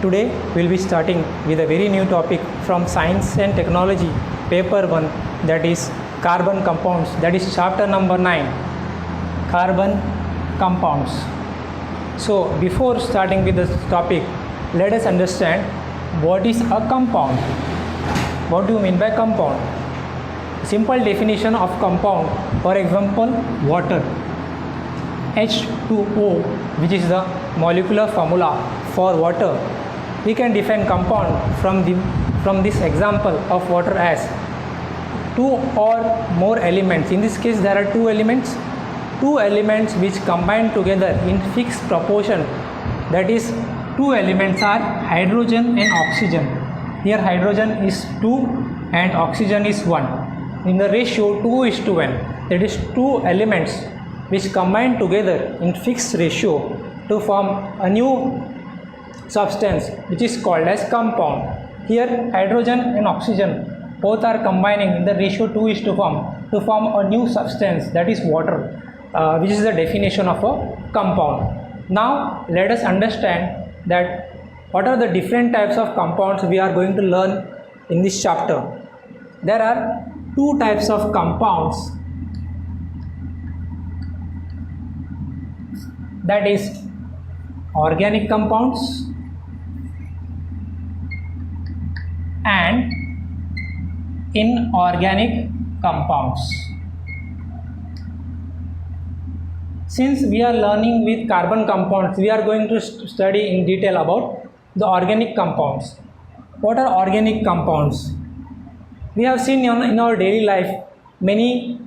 Today we will be starting with a very new topic from Science and Technology paper 1, that is carbon compounds, that is chapter number 9, carbon compounds. So before starting with this topic, let us understand what is a compound. What do you mean by compound? Simple definition of compound, for example, water. H2O, which is the molecular formula for water. We can define compound from this example of water as two or more elements. In this case, there are two elements which combine together in fixed proportion. That is, two elements are hydrogen and oxygen. Here hydrogen is 2 and oxygen is 1. In the ratio 2:1. That is, two elements which combine together in fixed ratio to form a new substance which is called as compound. Here hydrogen and oxygen both are combining in the ratio 2:1 to form a new substance, that is water, which is the definition of a compound. Now let us understand that what are the different types of compounds we are going to learn in this chapter. There are two types of compounds, that is organic compounds and inorganic compounds. Since we are learning with carbon compounds, we are going to study in detail about the organic compounds. What are organic compounds? We have seen in our daily life many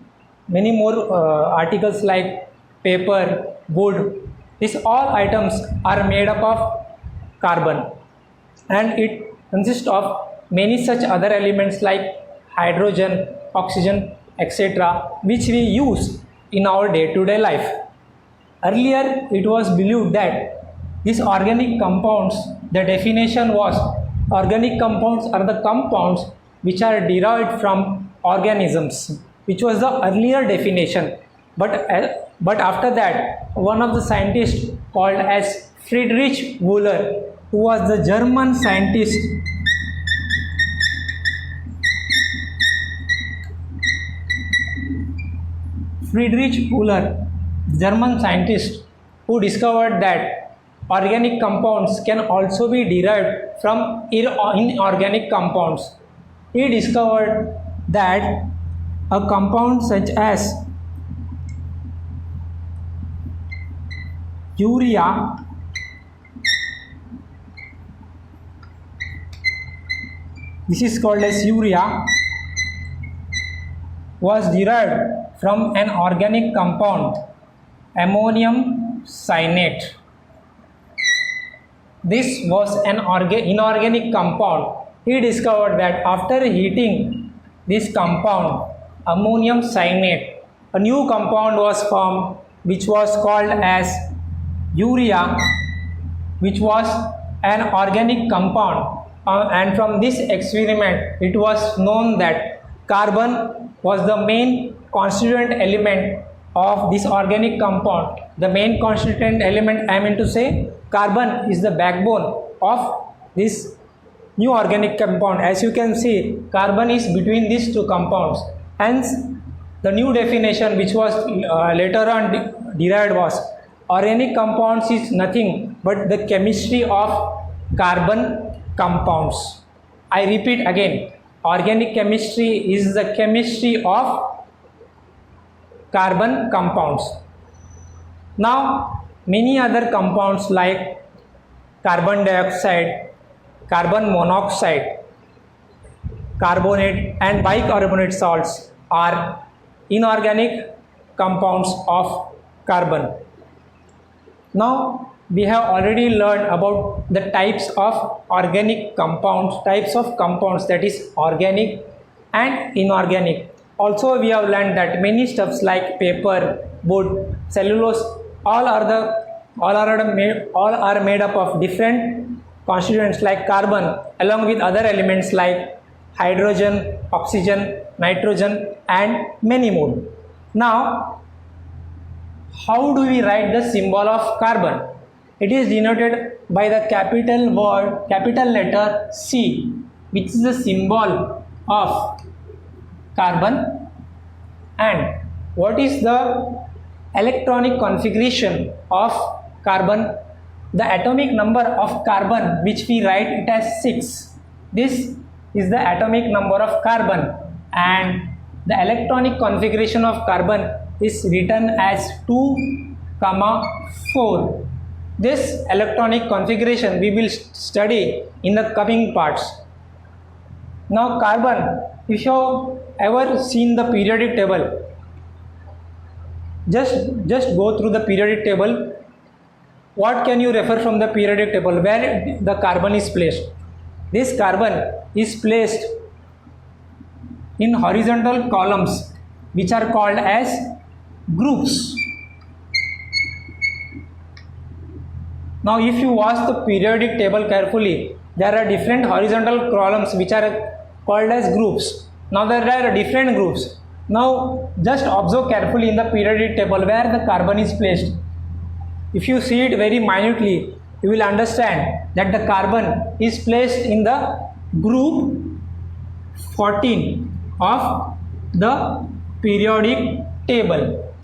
more articles like paper, wood. These all items are made up of carbon, and it consists of many such other elements like hydrogen, oxygen, etc., which we use in our day-to-day life. Earlier it was believed that these organic compounds, the definition was organic compounds are the compounds which are derived from organisms, which was the earlier definition. But after that, one of the scientists called as Friedrich Wöhler, who was the German scientist, German scientist, who discovered that organic compounds can also be derived from inorganic compounds. He discovered that a compound such as urea was derived from an organic compound, ammonium cyanate. This was an inorganic compound. He discovered that after heating this compound, ammonium cyanate, a new compound was formed which was called as urea, which was an organic compound. And from this experiment, it was known that carbon was the main constituent element of this organic compound. The main constituent element, I mean to say, carbon is the backbone of this new organic compound. As you can see, carbon is between these two compounds. Hence, the new definition which was later on derived was organic compounds is nothing but the chemistry of carbon compounds. I repeat again, organic chemistry is the chemistry of carbon compounds. Now, many other compounds like carbon dioxide, carbon monoxide, carbonate and bicarbonate salts are inorganic compounds of carbon. Now, we have already learned about the types of organic compounds, that is organic and inorganic. Also, we have learned that many stuffs like paper, wood, cellulose, all are made up of different constituents like carbon, along with other elements like hydrogen, oxygen, nitrogen, and many more. Now, how do we write the symbol of carbon? it is denoted by the capital letter C, which is the symbol of carbon. And what is the electronic configuration of carbon? The atomic number of carbon, which we write it as 6. This is the atomic number of carbon, and the electronic configuration of carbon is written as 2, 4. This electronic configuration we will study in the coming parts. Now carbon, if you ever seen the periodic table, just go through the periodic table. What can you refer from the periodic table where the carbon is placed? This carbon is placed in horizontal columns, which are called as groups. Now if you watch the periodic table carefully, there are different horizontal columns which are called as groups. Now there are different groups. Now just observe carefully in the periodic table where the carbon is placed. If you see it very minutely, you will understand that the carbon is placed in the group 14 of the periodic table.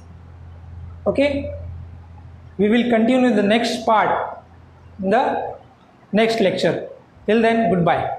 Okay, we will continue the next part in the next lecture. Till then, goodbye.